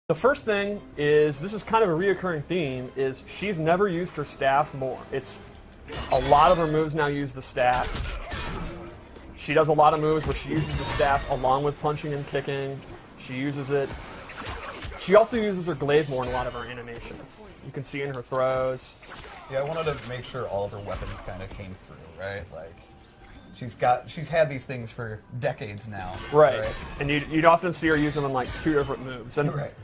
The first thing is, this is kind of a reoccurring theme, is she's never used her staff more. It's a lot of her moves now use the staff. She does a lot of moves where she uses the staff along with punching and kicking. She uses it. She also uses her glaive more in a lot of her animations. You can see in her throws. Yeah, I wanted to make sure all of her weapons kind of came through, right? Like, she's had these things for decades now. Right. And you'd often see her using them like 2 different moves. And right.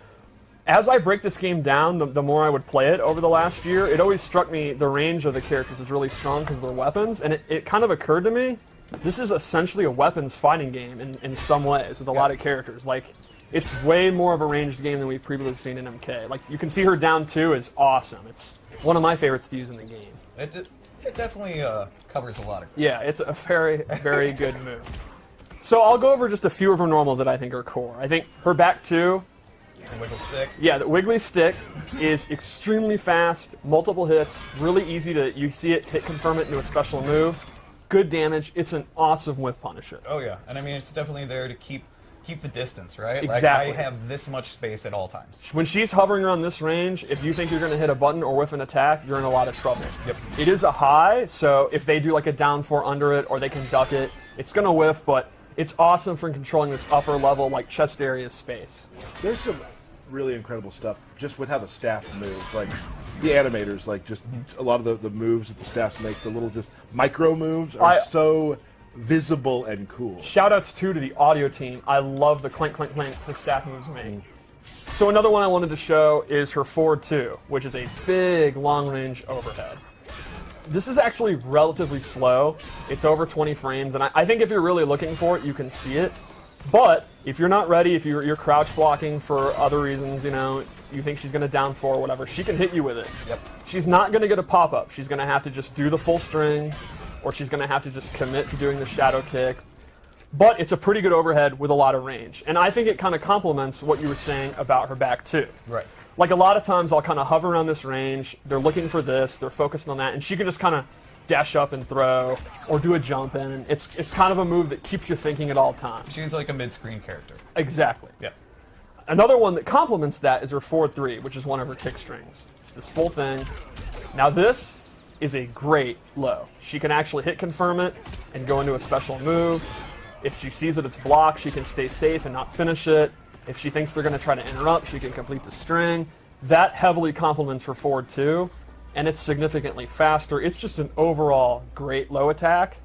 As I break this game down, the more I would play it over the last year, it always struck me the range of the characters is really strong because of their weapons, and it kind of occurred to me, this is essentially a weapons fighting game in some ways with a lot of characters. Like, it's way more of a ranged game than we've previously seen in MK. Like, you can see her down 2 is awesome. It's one of my favorites to use in the game. It definitely covers a lot of... Yeah, it's a very, very good move. So I'll go over just a few of her normals that I think are core. I think her back 2... The wiggle stick. Yeah, the wiggly stick is extremely fast, multiple hits, really easy to, you see it, hit confirm it into a special move. Good damage. It's an awesome whiff punisher. Oh yeah, and I mean it's definitely there to keep the distance, right? Exactly. Like I have this much space at all times. When she's hovering around this range, if you think you're going to hit a button or whiff an attack, you're in a lot of trouble. Yep. It is a high, so if they do like a down 4 under it or they can duck it, it's going to whiff, but it's awesome for controlling this upper level, like chest area space. There's some really incredible stuff just with how the staff moves. Like the animators, like just a lot of the moves that the staffs make, the little just micro moves are so visible and cool. Shoutouts too to the audio team. I love the clank, clank, clank the staff moves make. So another one I wanted to show is her forward 2, which is a big long range overhead. This is actually relatively slow. It's over 20 frames, and I think if you're really looking for it, you can see it. But if you're not ready, if you're crouch blocking for other reasons, you know, you think she's going to down 4 or whatever, she can hit you with it. Yep. She's not going to get a pop-up. She's going to have to just do the full string, or she's going to have to just commit to doing the shadow kick. But it's a pretty good overhead with a lot of range. And I think it kind of complements what you were saying about her back too. Right. Like a lot of times I'll kind of hover around this range, they're looking for this, they're focused on that, and she can just kind of dash up and throw, or do a jump in. And it's kind of a move that keeps you thinking at all times. She's like a mid-screen character. Exactly. Yeah. Another one that complements that is her forward 3, which is one of her kick strings. It's this full thing. Now this is a great low. She can actually hit confirm it and go into a special move. If she sees that it's blocked, she can stay safe and not finish it. If she thinks they're going to try to interrupt, she can complete the string. That heavily complements her forward 2, and it's significantly faster. It's just an overall great low attack.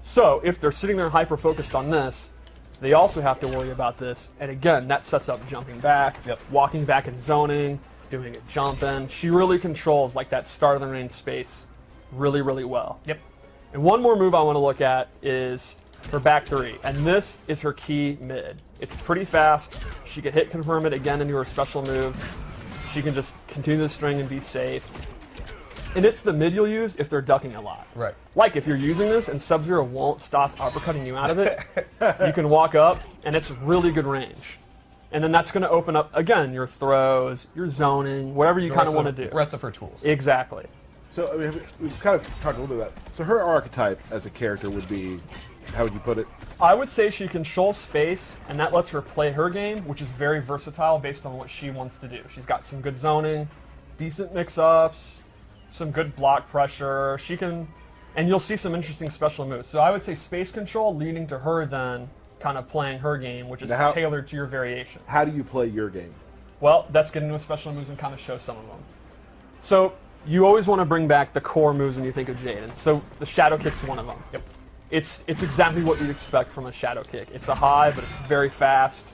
So if they're sitting there hyper-focused on this, they also have to worry about this. And again, that sets up jumping back, walking back and zoning, doing a jump in. She really controls like that start of the range space really, really well. Yep. And one more move I want to look at is her back 3, and this is her key mid. It's pretty fast. She can hit confirm it again into her special moves. She can just continue the string and be safe. And it's the mid you'll use if they're ducking a lot. Right. Like if you're using this and Sub-Zero won't stop uppercutting you out of it, you can walk up and it's really good range. And then that's going to open up, again, your throws, your zoning, whatever you kind of want to do. The rest of her tools. Exactly. So I mean, we've kind of talked a little bit about it. So her archetype as a character would be, how would you put it? I would say she controls space, and that lets her play her game, which is very versatile based on what she wants to do. She's got some good zoning, decent mix-ups, some good block pressure. She can, and you'll see some interesting special moves. So I would say space control leading to her then kind of playing her game, which is tailored to your variation. How do you play your game? Well, let's get into special moves and kind of show some of them. So you always want to bring back the core moves when you think of Jade, and so the shadow kick's one of them. Yep. It's exactly what you'd expect from a shadow kick. It's a high, but it's very fast.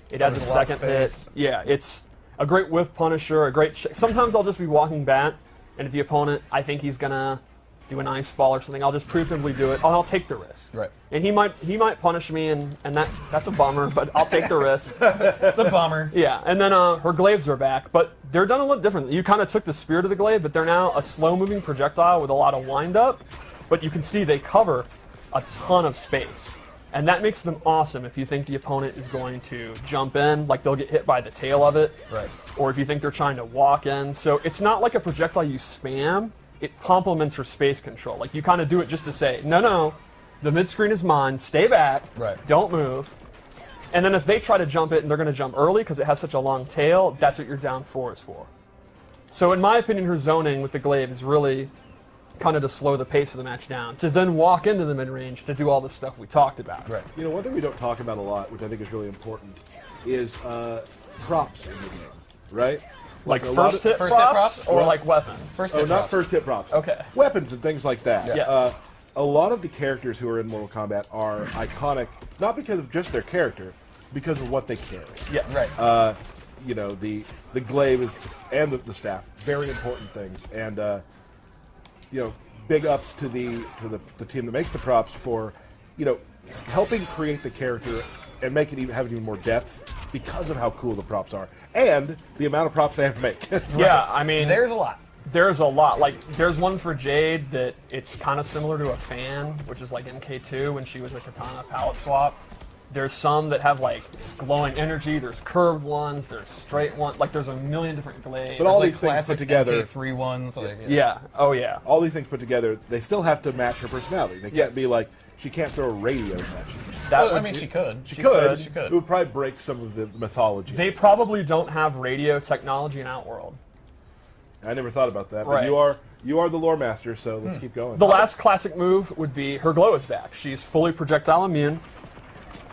It has a second hit. Yeah, it's a great whiff punisher, a great... Sometimes I'll just be walking back, and if the opponent, I think he's going to do an ice ball or something, I'll just preemptively do it, and I'll take the risk. Right. And he might punish me, and that's a bummer, but I'll take the risk. It's a bummer. Yeah, and then her glaives are back, but they're done a little differently. You kind of took the spirit of the glaive, but they're now a slow-moving projectile with a lot of wind-up, but you can see they cover a ton of space. And that makes them awesome if you think the opponent is going to jump in, like they'll get hit by the tail of it. Right. Or if you think they're trying to walk in. So it's not like a projectile you spam, it complements her space control. Like you kind of do it just to say, no, the mid-screen is mine, stay back, don't move. And then if they try to jump it and they're going to jump early because it has such a long tail, that's what your down 4 is for. So in my opinion, her zoning with the glaive is really kind of to slow the pace of the match down, to then walk into the mid-range to do all the stuff we talked about. Right. You know, one thing we don't talk about a lot, which I think is really important, is props in the game, right? Like a first hit props or Well, like weapons? First Oh, hit not props. first hit props. Okay. Weapons and things like that. Yeah. A lot of the characters who are in Mortal Kombat are iconic, not because of just their character, because of what they carry. Yes. Right. You know, the glaive is, and the staff, very important things. And you know, big ups to the team that makes the props for, you know, helping create the character and make it have even more depth because of how cool the props are and the amount of props they have to make. Yeah, I mean, There's a lot. There's a lot. Like, there's one for Jade that it's kind of similar to a fan, which is like MK2 when she was a katana palette swap. There's some that have like glowing energy. There's curved ones. There's straight ones. Like, there's a million different glaives. But all Like these things classic put together, MK3 ones. Like, Yeah. Oh yeah. all these things put together, they still have to match her personality. They can't Yes. be like, she can't throw a radio at you. That Well, I would mean, be- she could. She could. She could. It would probably break some of the mythology. They probably don't have radio technology in Outworld. I never thought about that. But Right. you are the lore master, so let's keep going. The last classic move would be her glow is back. She's fully projectile immune,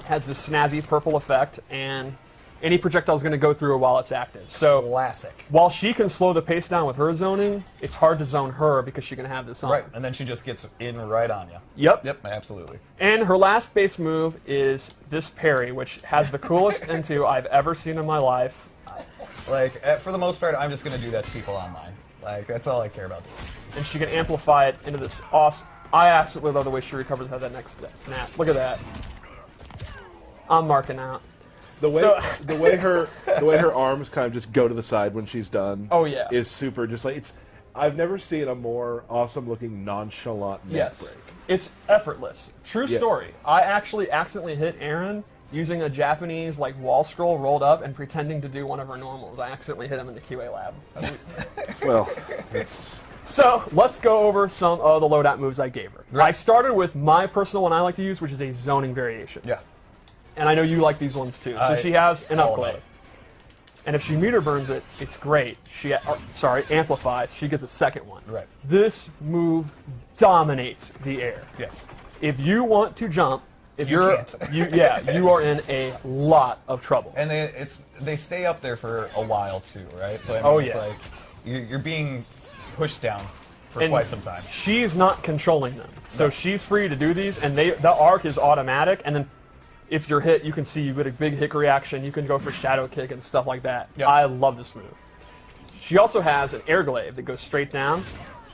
has this snazzy purple effect, and any projectile is going to go through her while it's active. So Classic. while she can slow the pace down with her zoning, it's hard to zone her because she can have this on. Right. And then she just gets in right on you. Yep. Yep, absolutely. And her last base move is this parry, which has the coolest into I've ever seen in my life. Like, for the most part, I'm just going to do that to people online. Like, that's all I care about doing. And she can amplify it into this awesome... I absolutely love the way she recovers how that next snap. Look at that. I'm marking out. The way So- the way her arms kind of just go to the side when she's done. Oh, yeah. Is super. Just like it's. I've never seen a more awesome looking nonchalant neck Yes. break. It's effortless. True Yeah. story. I actually accidentally hit Aaron using a Japanese like wall scroll rolled up and pretending to do one of her normals. I accidentally hit him in the QA lab. Well, it's So let's go over some of the loadout moves I gave her. Right. I started with my personal one I like to use, which is a zoning variation. Yeah. And I know you like these ones too. So she has an all about upglaive. it. And if she meter burns it, it's great. She amplifies. She gets a second one. Right. This move dominates the air. Yes. If you want to jump, if You you're can't. you are in a lot of trouble. And they stay up there for a while too, right? So I mean, Oh, it's yeah. like you're being pushed down for And quite some time. She's not controlling them, so No. she's free to do these, and the arc is automatic. And then, if you're hit, you can see you get a big hit reaction. You can go for shadow kick and stuff like that. Yep. I love this move. She also has an air glaive that goes straight down,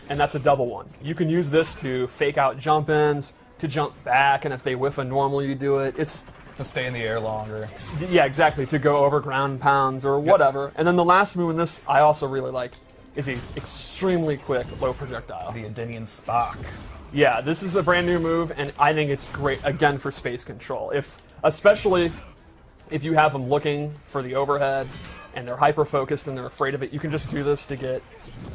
and that's a double one. You can use this to fake out jump ins, to jump back, and if they whiff a normal, you do it. It's To stay in the air longer. yeah, exactly, to go over ground and pounds or whatever. And then the last move in this I also really like is a extremely quick low projectile. The Adinian Spock. Yeah, this is a brand new move, and I think it's great again for space control. Especially if you have them looking for the overhead and they're hyper focused and they're afraid of it, you can just do this to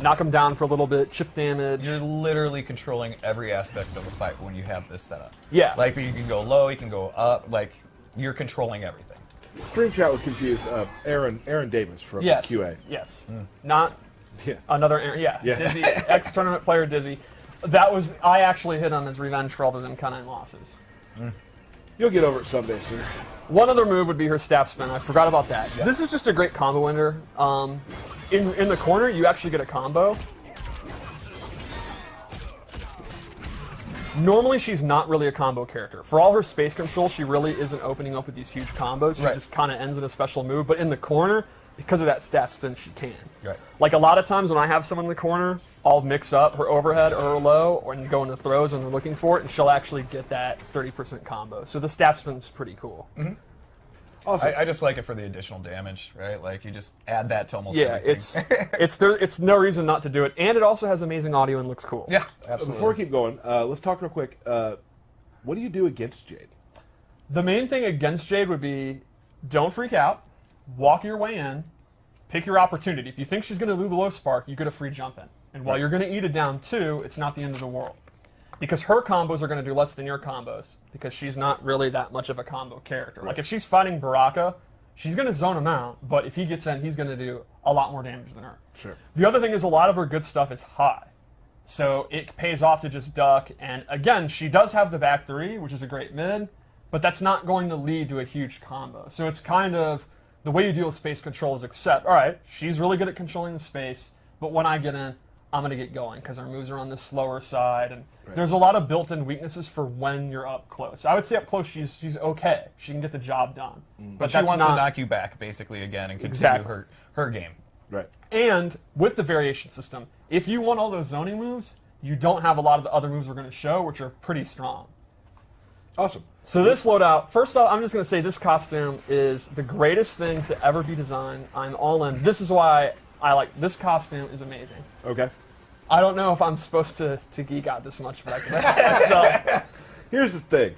knock them down for a little bit, chip damage. You're literally controlling every aspect of the fight when you have this setup. Yeah. Like you can go low, you can go up. Like you're controlling everything. Stream chat was confused. Aaron Davis from Yes. QA. Yes. Not Yeah. another Aaron. Yeah. Yeah. Dizzy, ex-tournament player Dizzy. I actually hit him as revenge for all those MK9 losses. You'll get over it someday, sir. One other move would be her staff spin. I forgot about that. Yeah. This is just a great combo ender. In the corner, you actually get a combo. Normally, she's not really a combo character. For all her space control, she really isn't opening up with these huge combos. She Right. just kind of ends in a special move. But in the corner, because of that staff spin, she can. Right. Like a lot of times when I have someone in the corner, I'll mix up her overhead or her low and go into throws and they're looking for it, and she'll actually get that 30% combo. So the staff spin's pretty cool. Also, I just like it for the additional damage, right? Like you just add that to almost Yeah, everything. it's no reason not to do it, and it also has amazing audio and looks cool. Yeah, absolutely. before we keep going, let's talk real quick. What do you do against Jade? The main thing against Jade would be don't freak out, walk your way in, pick your opportunity. If you think she's going to do the low spark, you get a free jump in. And while you're going to eat it down too, it's not the end of the world. because her combos are going to do less than your combos because she's not really that much of a combo character. Like if she's fighting Baraka, she's going to zone him out, but if he gets in, he's going to do a lot more damage than her. Sure. The other thing is a lot of her good stuff is high. So it pays off to just duck, and again, she does have the back 3, which is a great mid, but that's not going to lead to a huge combo. So it's kind of, the way you deal with space control is accept, all right, she's really good at controlling the space, but when I get in, I'm going to get going because our moves are on the slower side, and there's a lot of built-in weaknesses for when you're up close. I would say up close she's okay. She can get the job done. But she wants to knock you back, basically, again, and continue her game. Right. And with the variation system, if you want all those zoning moves, you don't have a lot of the other moves we're going to show, which are pretty strong. Awesome. So this loadout, first off, I'm just going to say this costume is the greatest thing to ever be designed. I'm all in. This is why I like this costume. Is amazing. Okay. I don't know if I'm supposed to geek out this much, but I can. So, here's the thing.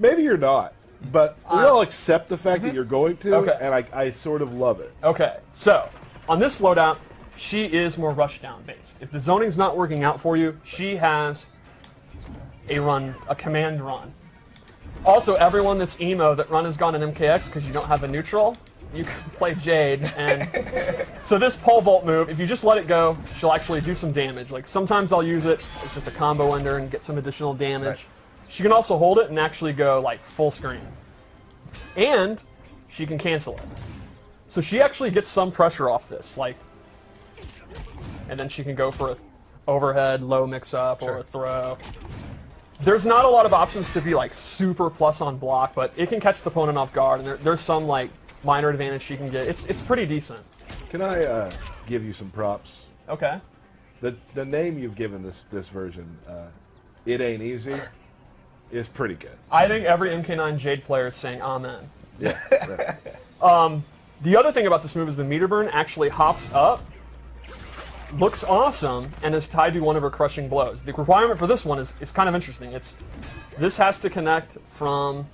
Maybe you're not, but we all accept the fact that you're going to, and I sort of love it. Okay. So on this loadout, she is more rushdown based. If the zoning's not working out for you, she has a command run. Also, everyone that's emo that run has gone in MKX because you don't have a neutral, you can play Jade. And so this pole vault move, if you just let it go, she'll actually do some damage. Like sometimes I'll use it, it's just a combo ender and get some additional damage. Right. She can also hold it and actually go like full screen. And she can cancel it. So she actually gets some pressure off this, like, and then she can go for an overhead, low mix-up, or a throw. There's not a lot of options to be like super plus on block, but it can catch the opponent off guard, and there's some like minor advantage she can get. It's pretty decent. Can I give you some props? Okay. The name you've given this version, It Ain't Easy, is pretty good. I think every MK9 Jade player is saying amen. Yeah. Right. The other thing about this move is the meter burn actually hops up, looks awesome, and is tied to one of her crushing blows. The requirement for this one is kind of interesting. This has to connect from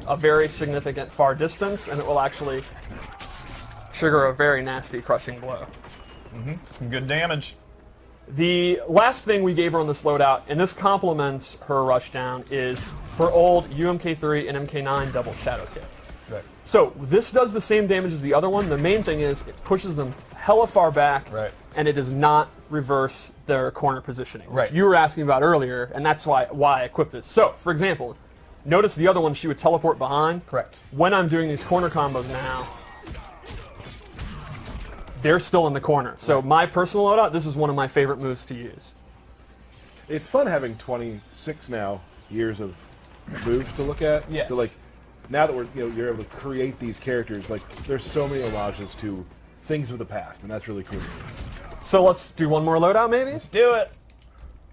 a very significant far distance, and it will actually trigger a very nasty crushing blow. Some good damage. The last thing we gave her on this loadout, and this complements her rushdown, is her old UMK3 and MK9 double shadow kick. Right. So this does the same damage as the other one. The main thing is it pushes them hella far back, and it does not reverse their corner positioning, which you were asking about earlier, and that's why I equipped this. So, for example, notice the other one, she would teleport behind. Correct. When I'm doing these corner combos now, they're still in the corner. So my personal loadout, this is one of my favorite moves to use. It's fun having 26 now years of moves to look at. Yes. So like, now that you're able to create these characters, like there's so many homages to things of the past, and that's really cool. So let's do one more loadout, maybe? Let's do it.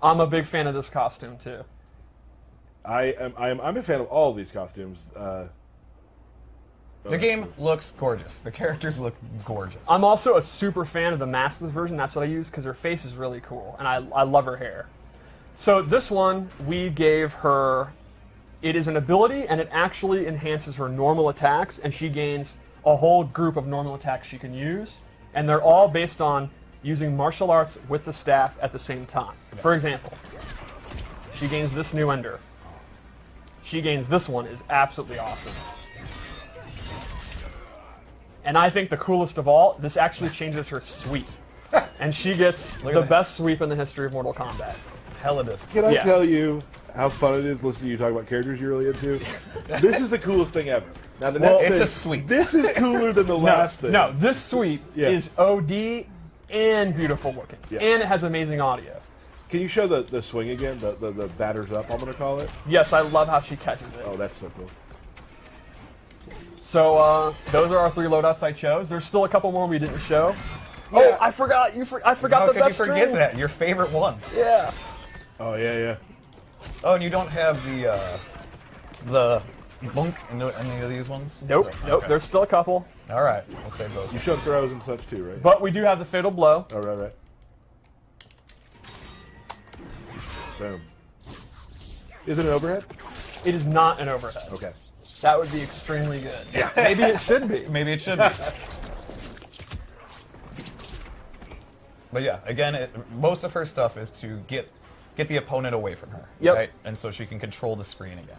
I'm a big fan of this costume too. I'm a fan of all of these costumes. The game looks gorgeous. The characters look gorgeous. I'm also a super fan of the maskless version. That's what I use because her face is really cool, and I love her hair. So this one, we gave her, it is an ability, and it actually enhances her normal attacks, and she gains a whole group of normal attacks she can use, and they're all based on using martial arts with the staff at the same time. For example, she gains this new ender. She gains this one, is absolutely awesome. And I think the coolest of all, this actually changes her sweep. And she gets the best sweep in the history of Mortal Kombat. Hella does. Can I tell you how fun it is listening to you talk about characters you're really into? This is the coolest thing ever. Now the next it's thing, a sweep. This is cooler than the last thing. No, this sweep is OD and beautiful looking. Yeah. And it has amazing audio. Can you show the swing again? The batters up, I'm going to call it? Yes, I love how she catches it. Oh, that's so cool. So those are our 3 loadouts I chose. There's still a couple more we didn't show. Yeah. Oh, I forgot. I forgot the best How could you forget string. that? Your favorite one. Yeah. Oh, yeah. Oh, and you don't have the bunk in any of these ones? Nope. Okay. There's still a couple. All right, we'll save those. You showed throws and such too, right? But we do have the fatal blow. Oh, right. Boom. Is it an overhead? It is not an overhead. Okay. That would be extremely good. Yeah. Maybe it should be. Maybe it should be. But yeah, again, most of her stuff is to get get the opponent away from her. Yep. Right? And so she can control the screen again.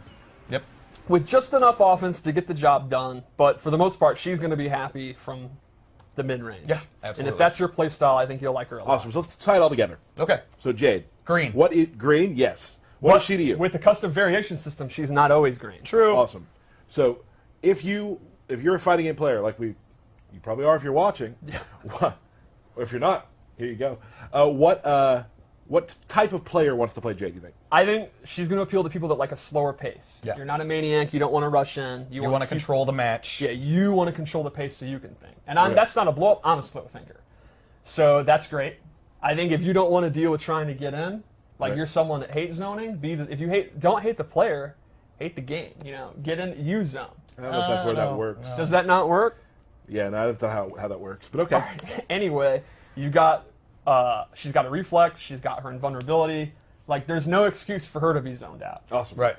Yep. With just enough offense to get the job done, but for the most part, she's going to be happy from the mid-range. Yeah, And absolutely. if that's your play style, I think you'll like her a lot. Awesome. So let's tie it all together. Okay. So Jade. Green. Green? Yes. What is she to you? With the custom variation system, she's not always green. True. Awesome. So if you're a fighting game player, like you probably are if you're watching, or if you're not, here you go. What type of player wants to play Jade, you think? I think she's going to appeal to people that like a slower pace. Yeah. You're not a maniac. You don't want to rush in. You want to control the match. Yeah, you want to control the pace so you can think. And Right. that's not a blow-up. I'm a slow thinker. So that's great. I think if you don't want to deal with trying to get in, like Right. you're someone that hates zoning, don't hate the player, hate the game. Get in, use zone. I don't know if that's where that works. no. Does that not work? Yeah, no, I don't know how that works. But okay. Anyway, she's got a reflex, she's got her invulnerability. Like, there's no excuse for her to be zoned out. Awesome. Right.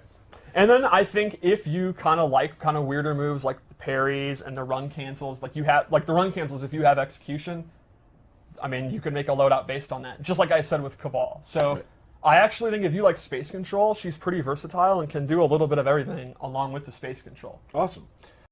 And then I think if you kind of like weirder moves like the parries and the run cancels, like the run cancels, if you have execution, I mean, you can make a loadout based on that. Just like I said with Cabal. So Right. I actually think if you like space control, she's pretty versatile and can do a little bit of everything along with the space control. Awesome.